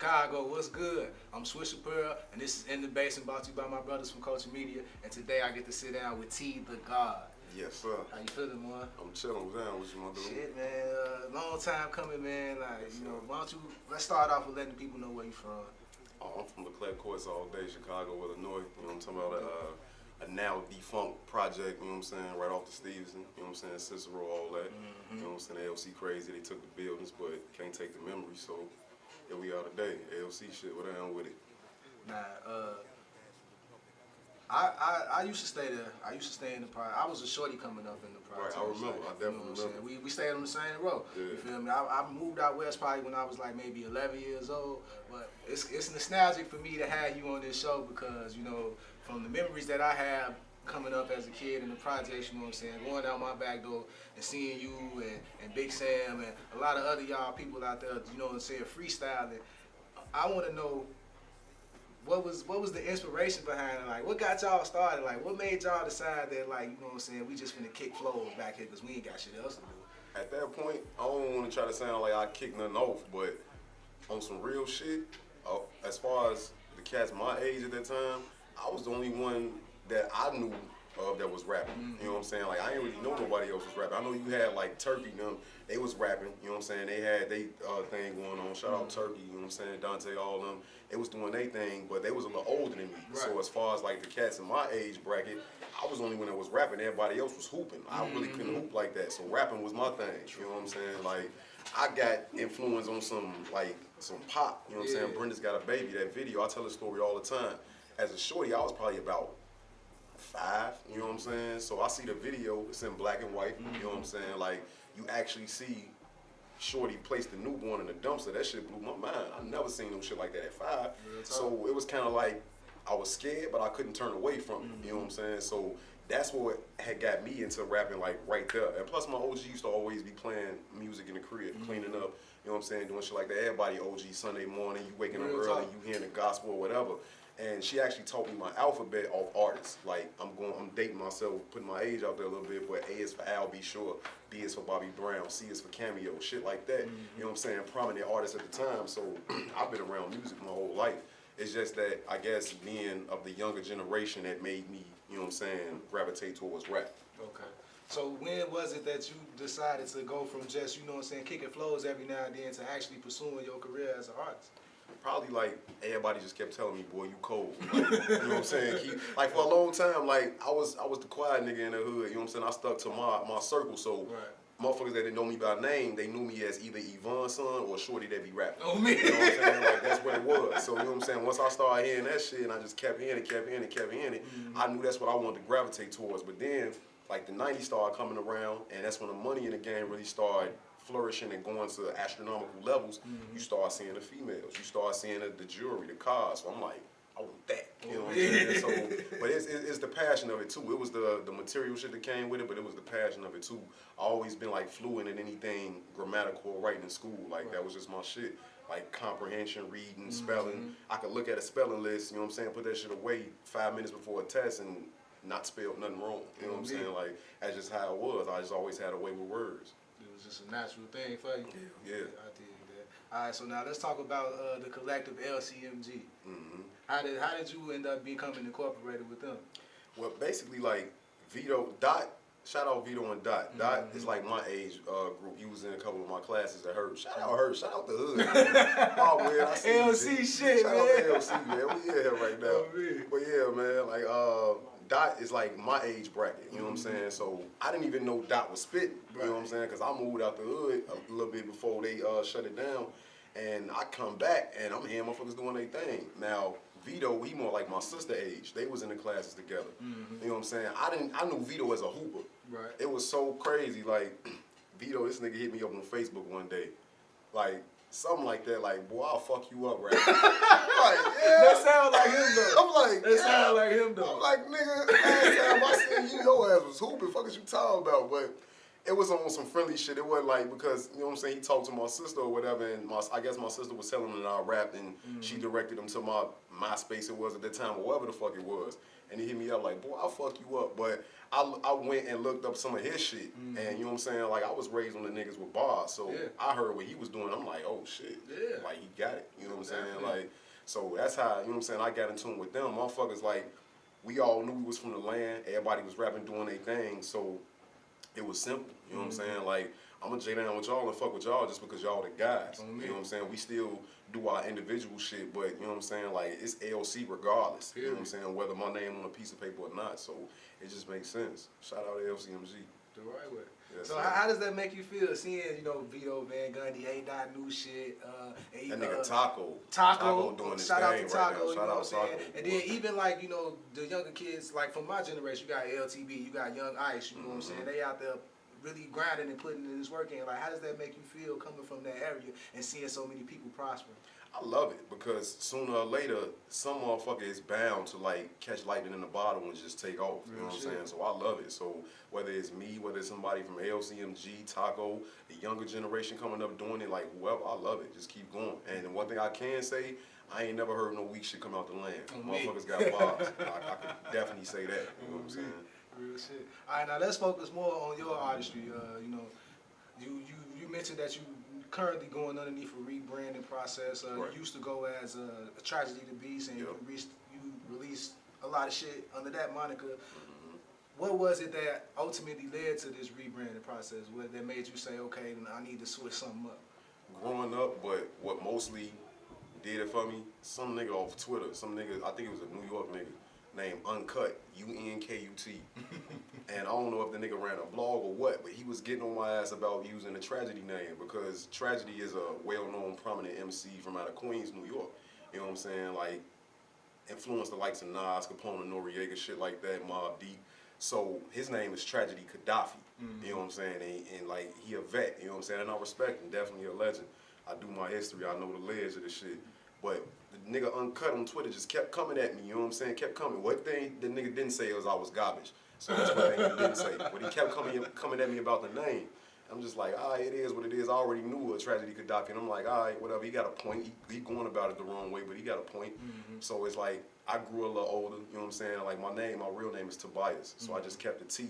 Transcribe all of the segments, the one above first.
Chicago, what's good? I'm Swisha Pearl, and this is In the Basin, brought to you by my brothers from Culture Media. And today I get to sit down with T the Gawd. Yes, sir. How you feeling, man? I'm chilling down. What you want to do? Shit, man. Long time coming, man. Like, you know, why don't you, let's start off with letting the people know where you from. Oh, I'm from LeClaire Courts all day, Chicago, Illinois. You know what I'm talking about? A now defunct project, you know what I'm saying, right off the Stevenson, you know what I'm saying, Cicero, all that. You know what I'm saying, ALC crazy, they took the buildings, but can't take the memory, so here we are today. ALC shit, what the hell with it? Nah, I used to stay there. I used to stay in the project. I was a shorty coming up in the project. Right, I remember. I definitely remember. We stayed on the same road. Yeah. You feel me? I moved out west probably when I was like maybe 11 years old. But it's nostalgic for me to have you on this show because, you know, from the memories that I have coming up as a kid in the projects, you know what I'm saying, going down my back door and seeing you and Big Sam and a lot of other y'all people out there, you know what I'm saying, freestyling. I want to know what was the inspiration behind it? Like, what got y'all started? Like, what made y'all decide that, like, you know what I'm saying, we just finna kick flows back here because we ain't got shit else to do? At that point, I don't want to try to sound like I kicked nothing off, but on some real shit, as far as the cats my age at that time, I was the only one that I knew of that was rapping. You know what I'm saying? Like, I didn't really know nobody else was rapping. I know you had like Turkey, them, they was rapping, you know what I'm saying? They had they thing going on. Shout out Turkey, you know what I'm saying? Dante, all them. They was doing their thing, but they was a little older than me. Right. So as far as like the cats in my age bracket, I was the only one that was rapping. Everybody else was hooping. I really couldn't hoop like that. So rapping was my thing. You know what I'm saying? Like, I got influence on some pop. You know what I'm saying? Brenda's Got a Baby. That video, I tell the story all the time. As a shorty, I was probably about 5, you know what I'm saying? So I see the video, it's in black and white, you know what I'm saying? Like, you actually see shorty place the newborn in the dumpster. That shit blew my mind. I never seen no shit like that at 5. So it was kind of like, I was scared, but I couldn't turn away from it, you know what I'm saying? So that's what had got me into rapping, like, right there. And plus, my OG used to always be playing music in the crib, cleaning up, you know what I'm saying, doing shit like that. Everybody OG, Sunday morning, you waking up early, you hearing the gospel or whatever. And she actually taught me my alphabet off artists. Like, I'm dating myself, putting my age out there a little bit, but A is for Al, Be Sure, B is for Bobby Brown, C is for Cameo, shit like that. You know what I'm saying? Prominent artists at the time. So I've been around music my whole life. It's just that, I guess, being of the younger generation that made me, you know what I'm saying, gravitate towards rap. Okay. So when was it that you decided to go from just, you know what I'm saying, kicking flows every now and then to actually pursuing your career as an artist? Probably like everybody just kept telling me, boy, you cold. Like, you know what I'm saying? Like for a long time, like I was the quiet nigga in the hood. You know what I'm saying? I stuck to my circle. So motherfuckers that didn't know me by name, they knew me as either Yvonne's son or Shorty that be rapping. Oh me. You know what I'm saying? Like that's what it was. So you know what I'm saying? Once I started hearing that shit and I just kept hearing it, I knew that's what I wanted to gravitate towards. But then like the 90s started coming around, and that's when the money in the game really started flourishing and going to astronomical levels. You start seeing the females, you start seeing the jewelry, the cars. So I'm like, I want that. You know what I'm saying? So, but it's the passion of it too. It was the material shit that came with it, but it was the passion of it too. I always been like fluent in anything grammatical or writing in school. Like that was just my shit. Like comprehension, reading, spelling. I could look at a spelling list, you know what I'm saying, put that shit away 5 minutes before a test and not spell nothing wrong. You know what I'm saying? Like that's just how it was. I just always had a way with words. It was just a natural thing for you. Yeah. I did that. All right, so now let's talk about the collective LCMG. How did you end up becoming incorporated with them? Well, basically, like Vito, Dot. Shout out Vito and Dot. Dot is like my age group. He was in a couple of my classes at Herb. Shout out Herb. Shout out the hood. Oh man, I see LC shit, Shout man. out to LC, man. We in here right now. Oh, man. But yeah, man, like Dot is like my age bracket, you know what I'm saying? So I didn't even know Dot was spitting, you know what I'm saying? Because I moved out the hood a little bit before they shut it down. And I come back and I'm hearing motherfuckers doing their thing. Now, Vito, he more like my sister age. They was in the classes together. You know what I'm saying? I knew Vito as a hooper. Right. It was so crazy. Like, Vito, this nigga hit me up on Facebook one day. Like, something like that, like, boy, I'll fuck you up, right? Like, yeah. That sound like him, though. I'm like, that sound like him, though. I'm like, nigga, last time I seen you, your ass was hooping. Fuck is you talking about? But It was on some friendly shit. It wasn't like, because, you know what I'm saying, he talked to my sister or whatever, and I guess my sister was telling him that I rapped, and she directed him to my MySpace it was at the time, or whatever the fuck it was. And he hit me up like, boy, I'll fuck you up. But I went and looked up some of his shit, and you know what I'm saying, like, I was raised on the niggas with bars, so I heard what he was doing. I'm like, oh shit, like, he got it. You know what I'm saying? Like, so that's how, you know what I'm saying, I got in tune with them. Motherfuckers, like, we all knew we was from the land. Everybody was rapping, doing their thing, so it was simple. You know what I'm saying? Like, I'm gonna J down with y'all and fuck with y'all just because y'all the guys. You know what I'm saying? We still do our individual shit, but you know what I'm saying? Like, it's LC regardless. You know what I'm saying? Whether my name on a piece of paper or not. So it just makes sense. Shout out to LCMG. The right way. Yes, so how does that make you feel, seeing, you know, Vito, Van Gundy, A-Dot, new shit, and that nigga Taco doing his shout out thing to Taco, right now. you know what I'm saying? Taco, and then even like, you know, the younger kids, like from my generation, you got LTB, you got Young Ice, you know what I'm saying? They out there really grinding and putting in this work in. Like, how does that make you feel coming from that area and seeing so many people prosper? I love it, because sooner or later, some motherfucker is bound to like catch lightning in the bottle and just take off. You know what I'm saying? So I love it. So whether it's me, whether it's somebody from LCMG, Taco, the younger generation coming up doing it, like whoever, I love it. Just keep going. And one thing I can say, I ain't never heard no weak shit come out the land. Motherfuckers got bars. I could definitely say that. You know what I'm saying? Real shit. All right, now let's focus more on your artistry. You know, you mentioned that you currently going underneath a rebranding process. You used to go as a Tragedy the Beast, and you released a lot of shit under that moniker. What was it that ultimately led to this rebranding process? What that made you say, okay, I need to switch something up? Growing up, but what mostly did it for me, some nigga off Twitter, some nigga, I think it was a New York nigga, named Uncut, UNKUT. And I don't know if the nigga ran a blog or what, but he was getting on my ass about using the Tragedy name, because Tragedy is a well-known, prominent MC from out of Queens, New York. You know what I'm saying? Like, influenced the likes of Nas, Capone, Noriega, shit like that, Mobb Deep. So his name is Tragedy Gaddafi. You know what I'm saying? And like, he a vet, you know what I'm saying? And I respect him, definitely a legend. I do my history, I know the layers of this shit. But the nigga Uncut on Twitter just kept coming at me, you know what I'm saying? Kept coming. What thing the nigga didn't say was I was garbage. So that's what thing he didn't say. But he kept coming at me about the name. I'm just like, all right, it is what it is. I already knew a Tragedy Gaddafi. And I'm like, all right, whatever. He got a point. He going about it the wrong way, but he got a point. So it's like, I grew a little older, you know what I'm saying? Like, my real name is Tobias. So I just kept the T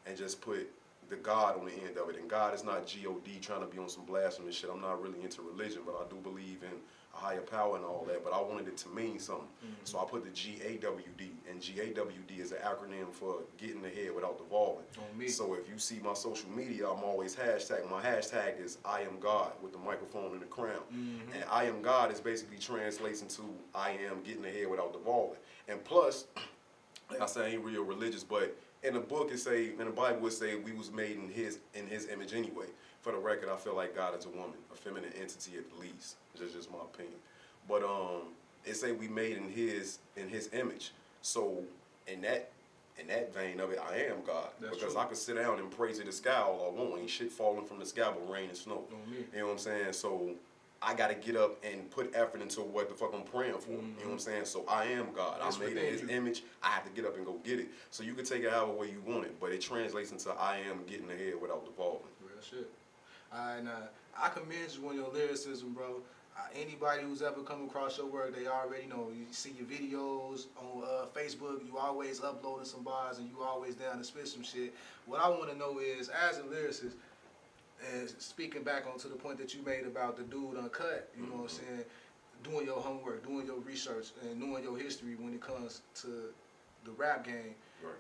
and just put the God on the end of it. And God is not G-O-D, trying to be on some blasphemous shit. I'm not really into religion, but I do believe in a higher power and all that, but I wanted it to mean something. So I put the G-A-W-D, and G-A-W-D is an acronym for getting ahead without devolving. So if you see my social media, I'm always hashtag. My hashtag is I am God, with the microphone and the crown. And I am God is basically translates into I am getting ahead without devolving. And plus, like I said, I ain't real religious, but in the book it say, in the Bible it say we was made in his image anyway. For the record, I feel like God is a woman, a feminine entity at the least. Just my opinion. But it say we made in his image. So in that vein of it, I am God. That's because true. I could sit down and pray to the sky all I want. Ain't shit falling from the sky but rain and snow. You know what I'm saying? So I gotta get up and put effort into what the fuck I'm praying for. You know what I'm saying? So I am God. I'm made in his image. I have to get up and go get it. So you can take it however way you want it, but it translates into I am getting ahead without devolving. Real shit. Alright, now I commend you on your lyricism, bro. Anybody who's ever come across your work, they already know. You see your videos on Facebook, you always uploading some bars and you always down to spit some shit. What I want to know is, as a lyricist, and speaking back onto the point that you made about the dude Uncut, you know what I'm saying, doing your homework, doing your research, and knowing your history when it comes to the rap game. Right.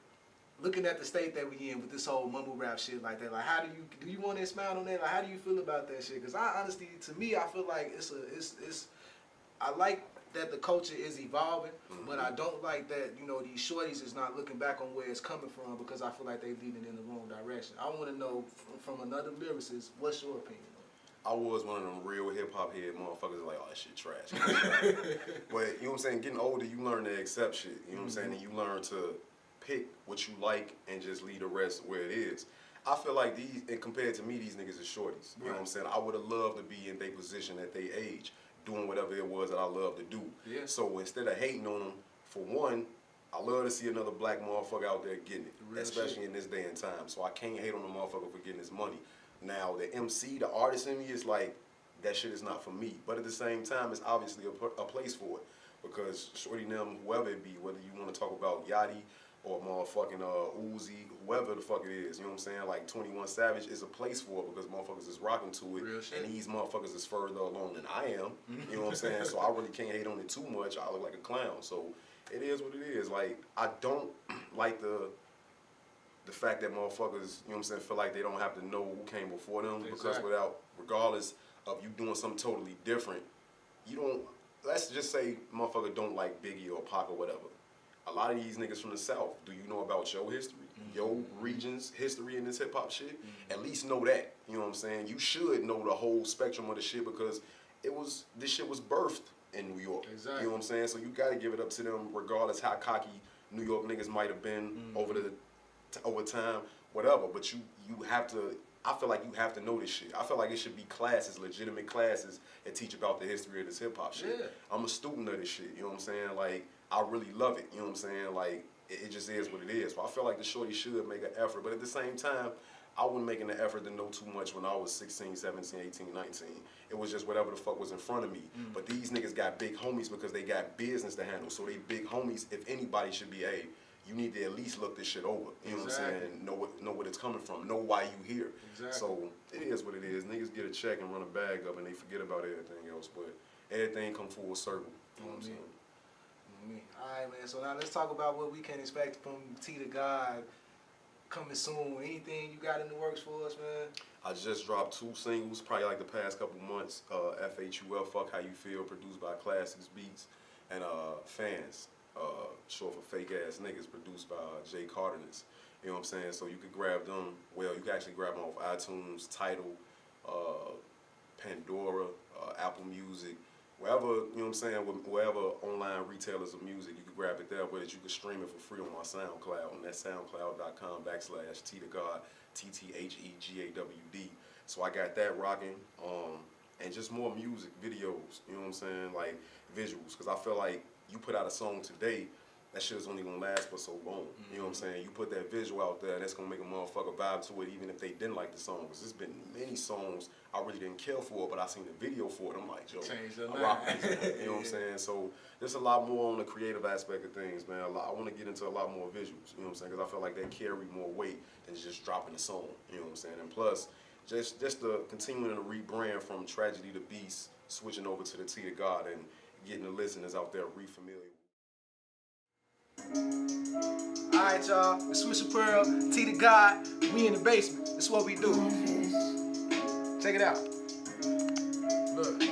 Looking at the state that we in with this whole mumble rap shit like that, like how do you want to expound on that? Like how do you feel about that shit? Because I honestly, to me, I feel like it's I like that the culture is evolving, but I don't like that, you know, these shorties is not looking back on where it's coming from, because I feel like they leading in the wrong direction. I want to know from another lyricist, what's your opinion on it? I was one of them real hip-hop head motherfuckers like, oh, that shit trash. But, you know what I'm saying, getting older, you learn to accept shit, you know what I'm saying, and you learn to pick what you like and just leave the rest where it is. I feel like these, and compared to me, these niggas are shorties. You know what I'm saying? I would have loved to be in their position at their age, doing whatever it was that I love to do. So instead of hating on them, for one, I love to see another black motherfucker out there getting it, especially shit. in this day and time. So I can't hate on the motherfucker for getting his money. Now, the MC, the artist in me is like, that shit is not for me. But at the same time, it's obviously a place for it. Because shorty them, whoever it be, whether you want to talk about Yachty or motherfucking Uzi, whoever the fuck it is, you know what I'm saying? Like 21 Savage is a place for it because motherfuckers is rocking to it. And these motherfuckers is further along than I am. You know what I'm saying? So I really can't hate on it too much. I look like a clown. So it is what it is. Like, I don't like the fact that motherfuckers, you know what I'm saying, feel like they don't have to know who came before them. Because regardless of you doing something totally different, you don't, let's just say motherfucker don't like Biggie or Pac or whatever. A lot of these niggas from the South, do you know about your history? Your region's history in this hip hop shit? At least know that, you know what I'm saying? You should know the whole spectrum of the shit because this shit was birthed in New York. Exactly. You know what I'm saying? So you gotta give it up to them regardless how cocky New York niggas might have been over time, whatever. But you have to, I feel like you have to know this shit. I feel like it should be classes, legitimate classes that teach about the history of this hip hop shit. Yeah. I'm a student of this shit, you know what I'm saying? Like, I really love it, you know what I'm saying? Like, it just is what it is. So I feel like the shorty should make an effort, but at the same time, I wasn't making the effort to know too much when I was 16, 17, 18, 19. It was just whatever the fuck was in front of me. But these niggas got big homies because they got business to handle. So they big homies, if anybody should be, hey, you need to at least look this shit over. You know what I'm saying? Know what it's coming from. Know why you here. So it is what it is. Niggas get a check and run a bag up and they forget about everything else. But everything come full circle. You know what I'm saying? Alright, man. So now let's talk about what we can expect from T the Gawd coming soon. Anything you got in the works for us, man? I just dropped 2 singles, probably like the past couple months. FHUL, Fuck How You Feel, produced by Classics Beats, and Fans, short for Fake Ass Niggas, produced by Jay Cardenas. You know what I'm saying? So you could grab them. Well, you can actually grab them off iTunes, Tidal, Pandora, Apple Music. Wherever, you know what I'm saying, wherever online retailers of music, you can grab it there, but you can stream it for free on my SoundCloud, and that's soundcloud.com/T the Gawd, TTHEGAWD. So I got that rocking, and just more music, videos, you know what I'm saying, like visuals, because I feel like you put out a song today, that shit is only gonna last for so long. You know what I'm saying? You put that visual out there, and that's gonna make a motherfucker vibe to it, even if they didn't like the song. Because there's been many songs I really didn't care for, but I seen the video for it. I'm like, yo, I rock this. You know what I'm saying? So there's a lot more on the creative aspect of things, man. I want to get into a lot more visuals. You know what I'm saying? Because I feel like they carry more weight than just dropping a song. You know what I'm saying? And plus, just the continuing to rebrand from Tragedy to Beast, switching over to the T the Gawd, and getting the listeners out there re-familiar. Alright, y'all. It's Swisha Pearl, T the Gawd. We in the basement. That's what we do. Check it out. Look.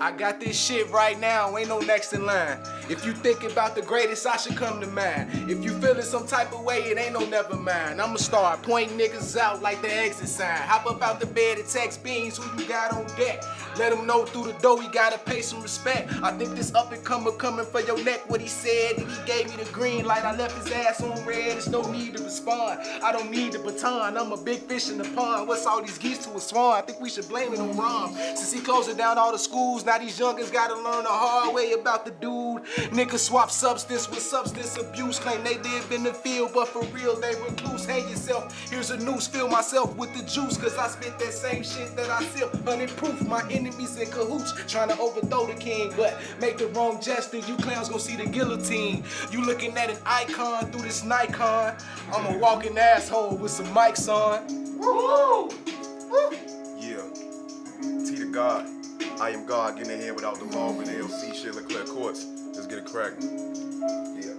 I got this shit right now, ain't no next in line. If you think about the greatest, I should come to mind. If you feeling some type of way, it ain't no never mind. I'ma start pointing niggas out like the exit sign. Hop up out the bed and text Beans who you got on deck. Let him know through the door he gotta pay some respect. I think this up and comer coming for your neck, what he said. And he gave me the green light, I left his ass on red. There's no need to respond, I don't need the baton. I'm a big fish in the pond, what's all these geese to a swan? I think we should blame it on Rom. Since he closing down all the schools, now these youngins gotta learn the hard way about the dude. Niggas swap substance with substance abuse. Claim they live in the field, but for real they recluse. Hang yourself, here's a noose. Fill myself with the juice, cause I spit that same shit that I sip. 100 proof, my enemies in cahoots, trying to overthrow the king. But make the wrong gesture, you clowns gon' see the guillotine. You looking at an icon through this Nikon. I'm a walking asshole with some mics on. Woo! Yeah, T the Gawd. I am God, getting ahead without the law, and LC shit, LeClaire Courts. Let's get it cracking. Yeah.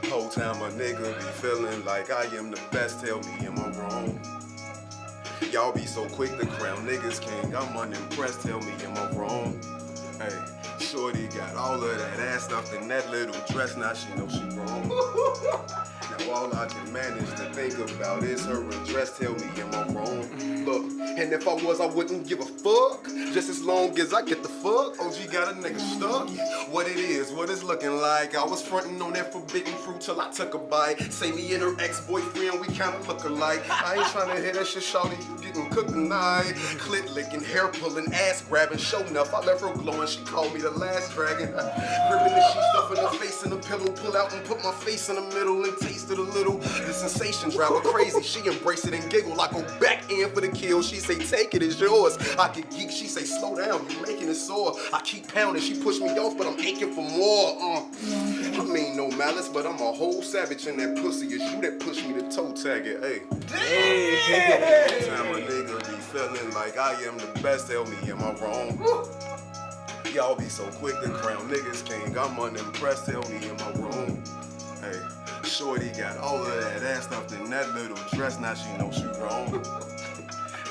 Whole time a nigga be feeling like I am the best, tell me am I wrong? Y'all be so quick to crown niggas king, I'm unimpressed, tell me am I wrong? Hey, shorty got all of that ass stuffed in that little dress, now she know she wrong. Now all I can manage to think about is her address, tell me am I wrong? Look, and if I was, I wouldn't give a fuck, just as long as I get the fuck. OG got a nigga stuck, what it is, what it's looking like. I was frontin' on that forbidden fruit till I took a bite. Say me and her ex-boyfriend, we kinda look alike. I ain't tryna hear that shit, shawty, you getting cooked tonight. Clit licking, hair pulling, ass grabbing. Show enough, I left her glowing. She called me the last dragon. Gripping the sheet, stuffing her face in the pillow. Pull out and put my face in the middle and taste it a little. The sensation drive her crazy. She embrace it and giggle. I go back in for the kill. She say, take it, it's yours. I get geek. She say, slow down, you're making it sore. I keep pounding. She push me off, but I'm aching for more. I mean no malice, but I'm a whole savage in that pussy. It's you that push me to toe tag it. Hey. Every time a nigga be feeling like I am the best, tell me, am I wrong? Y'all be so quick to crown niggas king. I'm unimpressed, tell me, am I wrong? Hey, shorty got all of that ass stuffed in that little dress, now she know she wrong.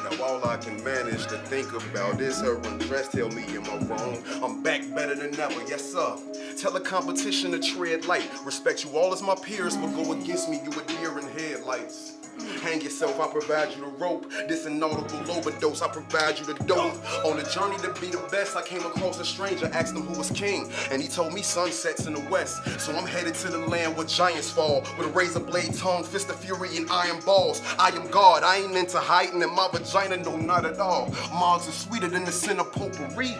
Now all I can manage to think about is her undress, tell me, am I wrong? I'm back better than ever, yes sir. Tell the competition to tread light. Respect you all as my peers, but go against me, you a deer in headlights. Hang yourself, I provide you the rope. This inaudible overdose, I provide you the dope. On the journey to be the best, I came across a stranger, asked him who was king, and he told me sunsets in the west. So I'm headed to the land where giants fall, with a razor blade tongue, fist of fury, and iron balls. I am God, I ain't into hiding in my vagina, no, not at all. Mogs are sweeter than the sin of potpourri.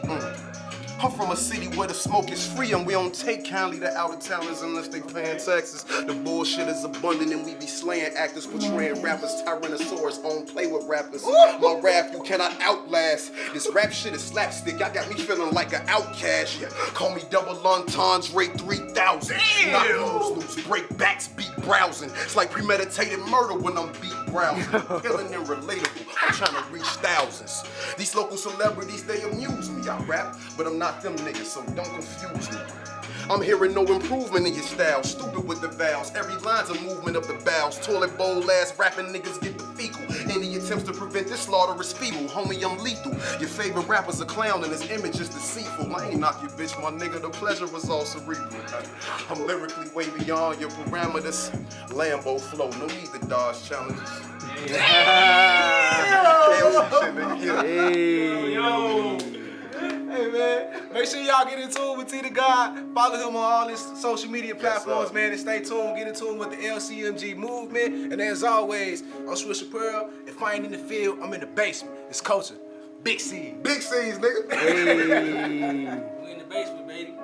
I'm from a city where the smoke is free and we don't take kindly to out-of-towners unless they paying taxes. The bullshit is abundant and we be slaying actors, portraying rappers, Tyrannosaurus, on play with rappers. My rap you cannot outlast. This rap shit is slapstick, y'all got me feeling like an outcast. Yeah. Call me double entendre 3000. Not loose, break backs, beat browsing. It's like premeditated murder when I'm beat browsing. Feeling and relatable, I'm trying to reach thousands. These local celebrities, they amuse me. I rap, but I'm not them niggas, so don't confuse me. I'm hearing no improvement in your style. Stupid with the vowels. Every line's a movement of the bowels. Toilet bowl ass rapping niggas get the fecal. Any attempts to prevent this slaughter is feeble. Homie, I'm lethal. Your favorite rapper's a clown and his image is deceitful. I ain't knock your bitch, my nigga. The pleasure was all cerebral. I'm lyrically way beyond your parameters. Lambo flow, no need to dodge challenges. Hey man, make sure y'all get in tune with T the Gawd. Follow him on all his social media platforms, man, and stay tuned. Get in tune with the LCMG movement. And as always, I'm Swisha Pearl. If I ain't in the field, I'm in the basement. It's culture. Big C's. Big C's, nigga. We in the basement, baby.